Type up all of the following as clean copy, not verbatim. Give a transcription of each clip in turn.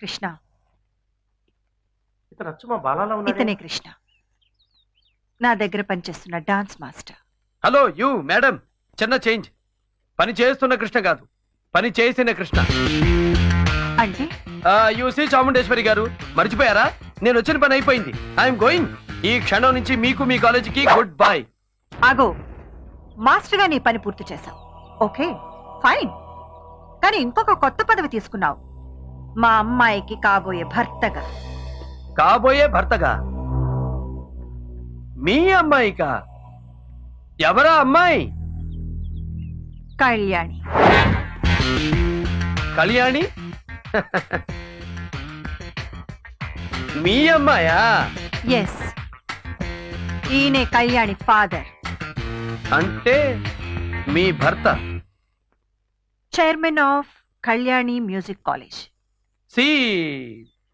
కృష్ణ, ఇతనే కృష్ణ, నా దగ్గర పనిచేస్తున్న dance master. Hello you madam, చిన్న చేంజ్. పని చేస్తున్న కృష్ణ కాదు, పని చేసిన కృష్ణ. అంటే యూసీ చాముండేశ్వరి గారు, మర్చిపోయారా? నేను వచ్చిన పని అయిపోయింది. I'm going. ఈ క్షణం నుంచి మీకు మీ కాలేజీకి గుడ్ బై. ఆగో, మాస్టర్ గా నీ పని పూర్తి చేశావు, ఓకే ఫైన్. కానీ ఇంకొక కొత్త పదవి తీసుకున్నావు, మా అమ్మాయికి కాబోయే భర్తగా. కాబోయే భర్తగా? మీ అమ్మాయికా? ఎవరా అమ్మాయి? కళ్యాణి. కళ్యాణి? మీ అమ్మాయా? ఎస్, ఈయనే కళ్యాణి ఫాదర్. అంటే మీ భర్త chairman of Kalyani music college. See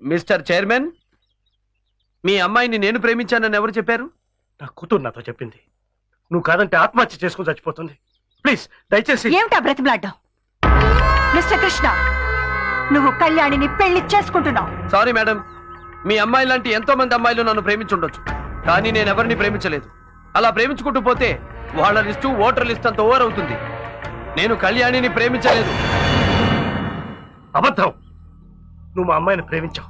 Mr chairman, మీ అమ్మాయిని నేను ప్రేమించానని ఎవరు చెప్పారు? నా కూతురు నాతో చెప్పింది. నువ్వు కాదంటే ఆత్మహత్య చేసుకుని చచ్చిపోతుంది. ప్లీజ్ దయచేసి. ఏమిటా బ్రతిమలాడ్డావు? మిస్టర్ కృష్ణ, నువ్వు కళ్యాణిని పెళ్లి చేసుకుంటున్నావు. సారీ మేడం, మీ అమ్మాయి లాంటి ఎంతో మంది అమ్మాయిలు నన్ను ప్రేమించుండొచ్చు, కానీ నేను ఎవరిని ప్రేమించలేదు. అలా ప్రేమించుకుంటూ పోతే వాళ్ళ లిస్టు ఓటర్ లిస్ట్ అంత ఓవర్ అవుతుంది. నేను కళ్యాణిని ప్రేమించలేదు. అబద్ధం. నువ్వు మా అమ్మాయిని ప్రేమించావు.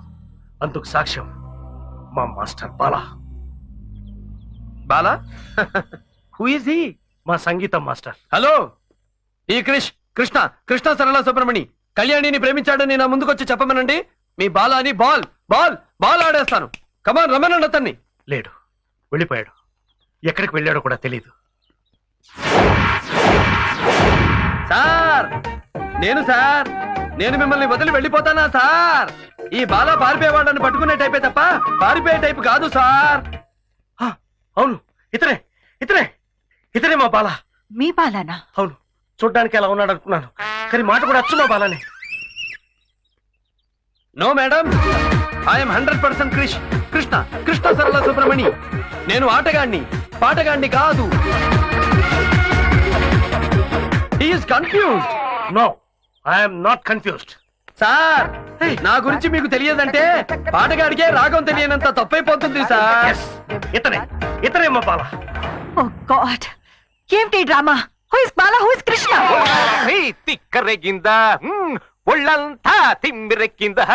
అందుకు సాక్ష్యం మా master Bala. Bala? Who is he? మా సంగీతం మాస్టర్. హలో, ఈ కృష్ణ సరళ సుబ్రమణి కళ్యాణిని ప్రేమించాడని నా ముందుకొచ్చి చెప్పమనండి. మీ బాలాని బాల్ ఆడేస్తాను. కమాన్, రమ్మనండి అతన్ని. లేడు, వెళ్ళిపోయాడు. ఎక్కడికి వెళ్ళాడో కూడా తెలియదు. సార్, నేను మిమ్మల్ని వదిలి వెళ్ళిపోతానా సార్? ఈ బాలా పారిపోయేవాళ్ళని పట్టుకునే టైపే తప్ప పారిపోయే టైపు కాదు సార్. అవును, ఇతనే మా బాలా. మీ బాలానా? అవును, చూడ్డానికి ఎలా ఉన్నాడు అనుకున్నాను, కానీ మాట కూడా అచ్చు మా బాలానే. No madam, I'm 100% Krishna Sarala Subramani. నేను ఆటగాణ్ణి, పాటగాణ్ణి కాదు. He is confused. No, I'm not confused. Sir, నా గురించి మీకు తెలియదంటే పాటగాడికే రాగం తెలియనంత తప్పైపోతుంది సార్. ఇతనే మా బాలా. ఓ గాడ్, ఏమిటి drama? Who is Bala, who is Krishna? తిక్కరెగిందా, ఒళ్ళంతా తిమ్మిరెక్కిందా?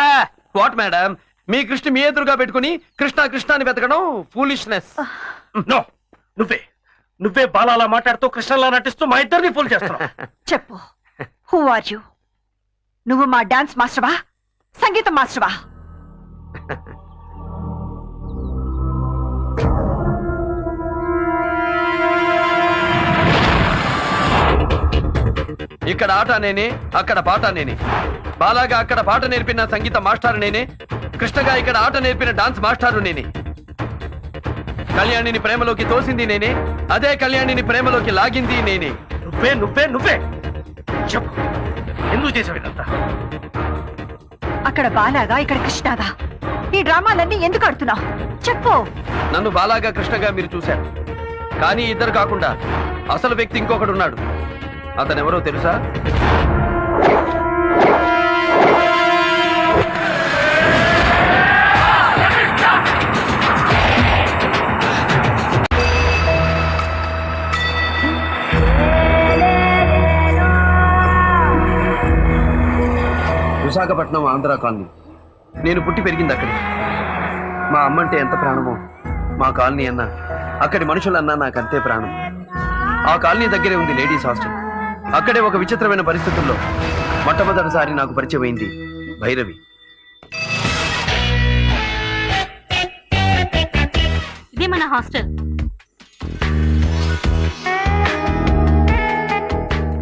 వాట్ మేడం, మీ కృష్ణ మీ ఎదురుగా పెట్టుకుని కృష్ణ అని వెతకడం ఫూలిష్నెస్. నో, నువ్వే బాలాలా మాట్లాడుతూ కృష్ణలా నటిస్తూ మా ఇద్దరిని ఫూల్ చేస్తున్నావు. చెప్పు, హూ ఆర్ యు? నువ్వు మా డాన్స్ మాస్టర్వా, సంగీతం మాస్టర్వా? ఇక్కడ ఆట నేనే, అక్కడ పాట నేనే. బాలాగా అక్కడ పాట నేర్పిన సంగీత మాస్టారు నేనే, కృష్ణగా ఇక్కడ ఆట నేర్పిన డాన్స్ మాస్టారు నేనే. కళ్యాణిని ప్రేమలోకి తోసింది నేనే, అదే కళ్యాణిని ప్రేమలోకి లాగింది నేనే. నువ్వే చెప్పు, ఎందుకు చేసావు ఇదంతా? అక్కడ బాలాగా, ఇక్కడ కృష్ణగా. ఈ డ్రామాలన్నీ ఎందుకు ఆడుతున్నావు? చెప్పు. నన్ను బాలాగా కృష్ణగా మీరు చూశారు, కానీ ఇద్దరు కాకుండా అసలు వ్యక్తి ఇంకొకడు ఉన్నాడు. అతనెవరో తెలుసా? విశాఖపట్నం ఆంధ్ర కాలనీ. నేను పుట్టి పెరిగింది అక్కడ. మా అమ్మంటే ఎంత ప్రాణమో మా కాలనీ అన్నా, అక్కడి మనుషులన్నా నాకంతే ప్రాణం. ఆ కాలనీ దగ్గరే ఉంది లేడీస్ హాస్టల్. అక్కడే ఒక విచిత్రమైన పరిస్థితుల్లో మొట్టమొదటిసారి నాకు పరిచయం అయింది భైరవి. ఇదే మన హాస్టల్.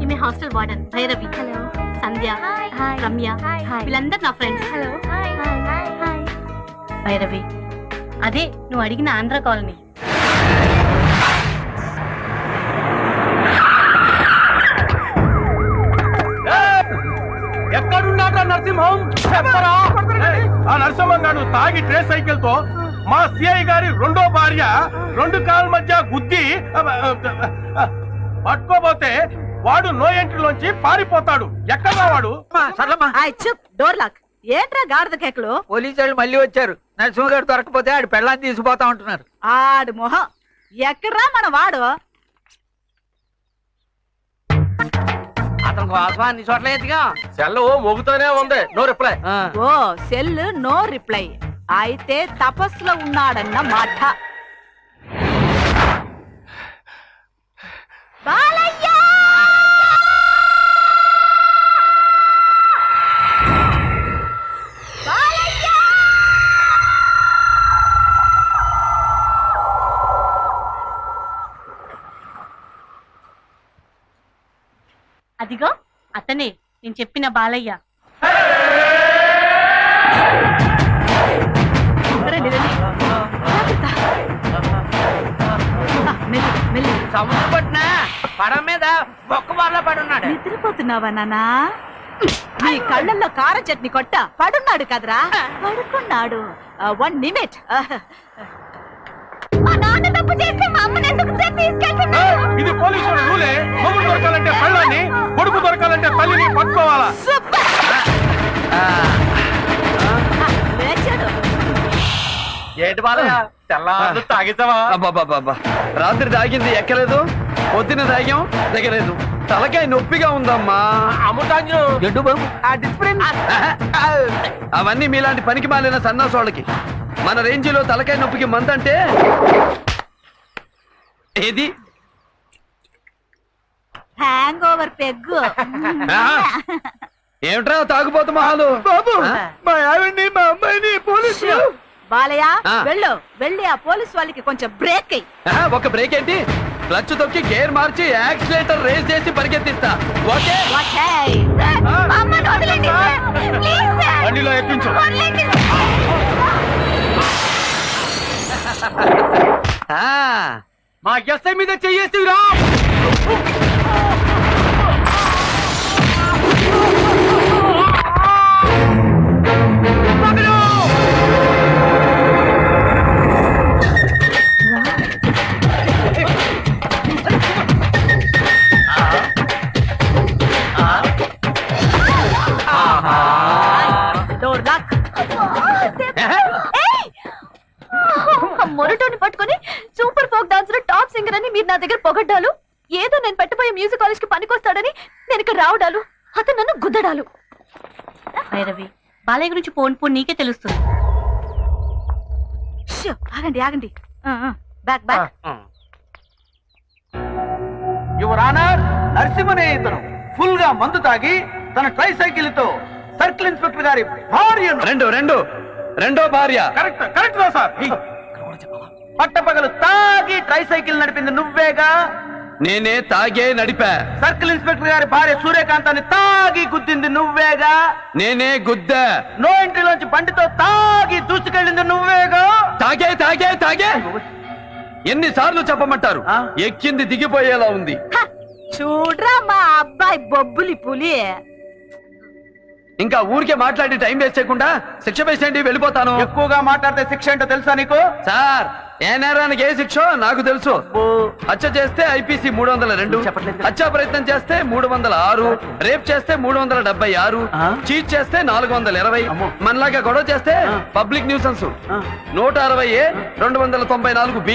ఈమె హాస్టల్ వార్డెన్ భైరవి. హలో. సంధ్య, రమ్య, వీళ్ళందరూ నా ఫ్రెండ్స్. హలో. భైరవి, అదే నువ్వు అడిగిన ఆంధ్ర కాలనీ. ఎక్కడున్నాడు నరసింహం? ఆ నరసింహంగాడు తాగి ట్రే సైకిల్ తో మా సిఐ గారి రెండో భార్య రెండు కాళ్ళ మధ్య గుద్ది పట్టుకోబోతే వాడు నో ఎంట్రీలోంచి పారిపోతాడు. ఎక్కడా వాడు? Door lock. ఏంట్రా గాడిద కేకలు? పోలీసు వాళ్ళు మళ్ళీ వచ్చారు. నరసింహగారు దొరకపోతే ఆడి పెళ్ళాన్ని తీసుకుపోతా ఉంటున్నారు. ఆడు మొహం ఎక్కడ్రా మన వాడు? అతనికి వాసన అన్ని చోట్ల ఎత్తుగా సెల్ మోగుతూనే ఉంది. No reply. Oh cell no reply. అయితే తపస్సులో ఉన్నాడన్న మాట. బాలయ్య! బాలయ్య! అదిగో అతనే నేను చెప్పిన బాలయ్య. రండి, రండి. జాగ్రత్త. మెల్లిగా, మెల్లిగా. సముద్రం పట్టిన పడం మీద బొక్క బార్లో పడి ఉన్నాడు. నిద్రపోతున్నావా నాన్నా? నీ కళ్ళల్లో కార చట్నీ కొట్ట పడున్నాడు కదరా? పడుకున్నాడు. 1 నిమిట్. మా నాన్న తప్పు చేస్తే మా అమ్మని ఎందుకు తీసుకెళ్తున్నావు? ఇది పోలీసుల రూలే. మొగుడు దొరకాలంటే పెళ్ళాన్ని, కొడుకు దొరకాలంటే తల్లిని పట్టుకోవాలా? లేచాడు. ఏంటి బాలయ్య తెల్లారు తాగిస్తావా? అబ్బాబాబా, రాత్రి తాగింది ఎక్కలేదు, పొద్దున తాగాం దిగలేదు, తలకాయ నొప్పిగా ఉందమ్మా. అమ్ముతాంజు జడ్డు బాబు అవన్నీ మీలాంటి పనికి మాలిన సన్నాసోళ్ళకి. మన రేంజిలో తలకాయ నొప్పికి మందంటే ఏది? Hang over peg. ఏమిట్రా తాగుపోతు మహాలు? మా ఆవిడ్ని మా అమ్మాయిని పోలీసు. బాలయ్య ఆ. వెళ్ళు, వెళ్ళి ఆ పోలీస్ వాళ్ళకి కొంచెం బ్రేక్ అయ్యి. ఒక బ్రేక్ ఏంటి? క్లచ్ తొక్కి గేర్ మార్చి యాక్సిలేటర్ రేస్ చేసి పరిగెత్తిస్తా. ఓకే? బండిలో ఎక్కించు. మా ఎస్ఐ మీద చెయ్యేసిరా. మొరటోని పట్టుకొని super folk dancer top singer అని మీరు నా దగ్గర పొగడ్డాలు. ఏదో నేను పెట్టబోయే మ్యూజిక్ కాలేజ్ కి పనికొస్తాడని నేను ఇక్కడ రావడాలు, అతను నన్ను గుద్దడాలు. భైరవి బాలయ్య గురించి పోను నీకే తెలుస్తుంది. షూ, ఆగండి ఆగండి. Back back. యువర్ ఆనర్, నరసింహనే ఇతను ఫుల్ గా మందు తాగి తన ట్రై సైకిల్ తో సర్కిల్ ఇన్స్పెక్టర్ గారి భార్య రెండో భార్య. కరెక్ట్ కరెక్ట్ రా సార్. పట్టపగలు తాగి ట్రై సైకిల్ నడిపింది నువ్వేగా? నేనే తాగే నడిపా. సర్కిల్ ఇన్స్పెక్టర్ గారి భార్య సూర్యకాంతాన్ని తాగి గుద్దింది నువ్వేగా? నేనే గుద్దా. నో ఎంట్రీలోంచి బండితో తాగి దూసుకెళ్ళింది నువ్వేగా? తాగే ఎన్నిసార్లు చెప్పమంటారు? ఎక్కింది దిగిపోయేలా ఉంది. చూడ్రా మా అబ్బాయి బొబ్బులి పులి. ఇంకా ఊరికే మాట్లాడి టైం వేస్ట్ చేయకుండా శిక్ష వేసేయండి, వెళ్ళిపోతాను. ఎక్కువగా మాట్లాడితే శిక్ష ఏంటో తెలుసా నీకు? సార్, ఏ నేరానికి ఏ శిక్ష నాకు తెలుసు. హత్య చేస్తే ఐపీసీ 302, హత్యా ప్రయత్నం చేస్తే 306, రేప్ చేస్తే 376, చీట్ చేస్తే 420, మనలాగా గొడవ చేస్తే పబ్లిక్ న్యూసెన్స్ 160A, 294B,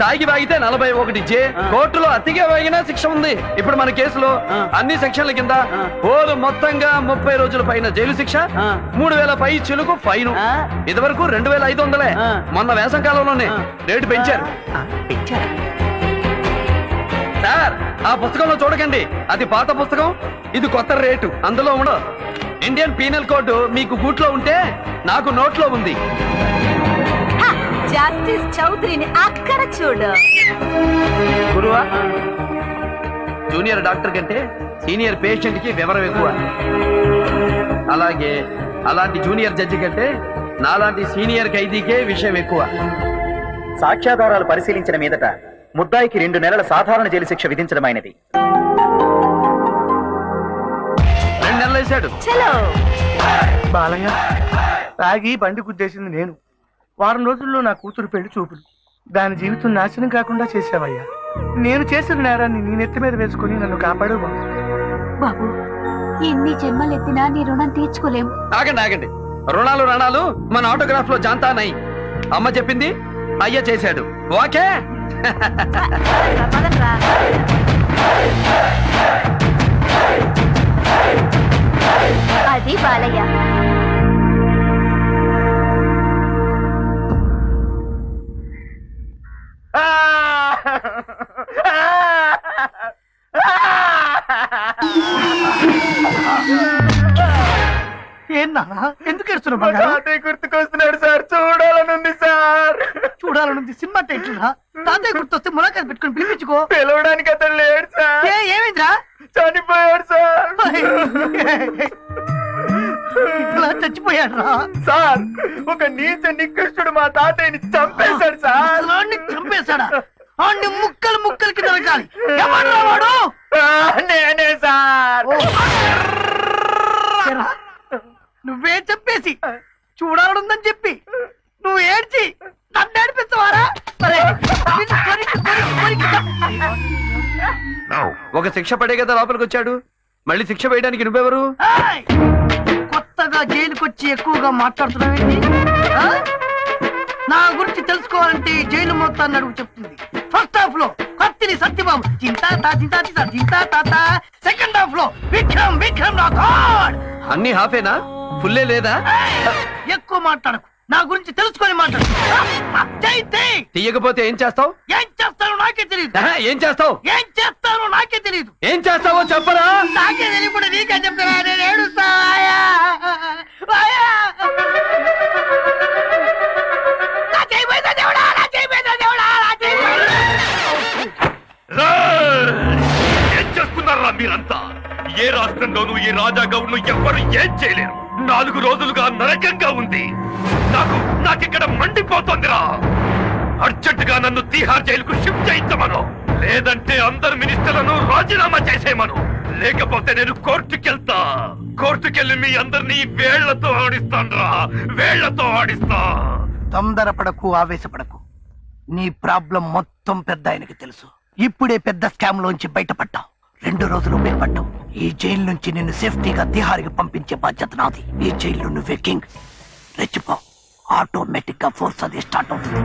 తాగి వాగితే 41J, కోర్టులో అతిగా వాగినా శిక్ష ఉంది. ఇప్పుడు మన కేసులో అన్ని సెక్షన్ల కింద ఓరు మొత్తంగా 30 రోజుల పైన జైలు శిక్ష, 3000 పై చిలుకు ఫైన్. ఇదివరకు 2500. మొన్న వేసం కాలంలోనే రేటు పెంచారు. సార్, ఆ పుస్తకంలో చూడకండి, అది పాత పుస్తకం, ఇది కొత్త రేటు. అందులో ఉండదు. ఇండియన్ పీనల్ కోడ్ మీకు గూట్లో ఉంటే నాకు నోట్లో ఉంది. జస్టిస్ చౌదరిని అక్కడ చూడు. గురువా, జూనియర్ డాక్టర్ కంటే సీనియర్ పేషెంట్ కి వివరం ఎక్కువ. అలాగే అలాంటి జూనియర్ జడ్జి కంటే నాలాంటి సీనియర్ ఖైదీకే విషయం ఎక్కువ. సాక్ష్యాధారాలు పరిశీలించిన మీదట ముద్దాయికి 2 నెలల సాధారణ జైలు శిక్ష విధించడమైనది. 2 నెలలు వేశాడు. చలో. బాలయ్య, తాగి బండి గుద్దేసింది నేను. వారం రోజుల్లో నా కూతురు పెళ్లి చూపులు. దాని జీవితం నాశనం కాకుండా చేసావయ్యా. నేను చేసిన నేరాన్ని నీ నెత్తి మీద వేసుకుని నన్ను కాపాడు బాబు. బాబు, ఎన్ని జన్మలెత్తినా నీ రుణం తీర్చుకోలేము. ఆగండి ఆగండి, రుణాలు మన ఆటోగ్రాఫ్ లో జాంతా నై. అమ్మ చెప్పింది అయ్య చేశాడు. ఓకే అది బాలయ్య. ఏందా ఎందుకు ఏడుస్తున్నావు బంగారం? తాతయ్య గుర్తుకొస్తున్నాడు సార్, చూడాలనుంది సార్. చూడాలనుంది సినిమా టైటిల్ రా. తాతయ్య గుర్తొస్తే ములాఖాత్ పెట్టుకుని పిలిపించుకో. పిలవడానికి అతను లేడు సార్. ఏమైందిరా? చనిపోయాడు సార్. ఇట్లా చచ్చిపోయాడు రా సార్. ఒక నీచ నికృష్టుడు మా తాతయ్యని చంపేశాడు సార్. చంపేశాడా? అన్ని ముక్కలు ముక్కలకి నరకాలి. ఎవడ్రా వాడు? నేనే సార్. ఏరా, నువ్వే చెప్పేసి చూడాలనుందని చెప్పి నువ్వు ఏడ్చి నన్ను ఏడిపిస్తావారా? సరే, నిన్ను కొరికి ఒక శిక్ష పడే కదా లోపలికి వచ్చాడు, మళ్ళీ శిక్ష వేయడానికి నువ్వెవరు? ఏయ్! కొత్తగా జైలుకొచ్చి ఎక్కువగా మాట్లాడుతున్నావేంటి? ఆ? నా గురించి తెలుసుకోవాలంటే ఈ జైలు మొత్తాన్ని అడుగు చెప్తుంది. ఫస్ట్ హాఫ్ లో కత్తిని సత్యబాబు చింతా తాత, సెకండ్ హాఫ్ లో విక్రమ్ నా గాడ్. అన్ని హాఫేనా, ఫుల్లే లేదా? ఎక్కువ మాట్లాడకు, నా గురించి తెలుసుకొని మాట్లాడు. తీయకపోతే ఏం చేస్తావు? ఏం చేస్తానో నాకే తెలియదు. ఏం చేస్తావు? ఏం చేస్తానో నాకే తెలియదు. ఏం చేస్తావో చెప్పరా? నాకే తెలియకుండా నీకే చెప్తారా? నేను ఏడుస్తా. ఏం చేస్తున్నారా మీరంతా? ఏ రాష్ట్రంలోనూ ఈ రాజా గౌడ్ను ఎవ్వరు ఏం చేయలేరు. 4 రోజులుగా నరకంగా ఉంది. నాకిక్కడ మండిపోతోందిరా. అర్జెంటుగా నన్ను తీహార్ జైలుకు షిఫ్ట్ చేయించమను, లేదంటే అందరు మినిస్టర్లను రాజీనామా చేసేయమను. లేకపోతే నేను కోర్టుకెళ్ళి మీ అందరినీ వేళ్లతో ఆడిస్తా. తొందరపడకు, ఆవేశపడకు. నీ ప్రాబ్లం మొత్తం పెద్ద ఆయనకి తెలుసు. ఇప్పుడే పెద్ద స్కామ్ లోంచి బయటపడ్డావు. 2 రోజులు బయటపడ్డావు. ఈ జైలు నుంచి నిన్ను సేఫ్టీగా తిహార్కి పంపించే బాధ్యత నాది. ఈ జైల్లో నువ్వే కింగ్. రెచ్చిపో, ఆటోమేటిక్ గా ఫోర్స్ అది స్టార్ట్ అవుతుంది.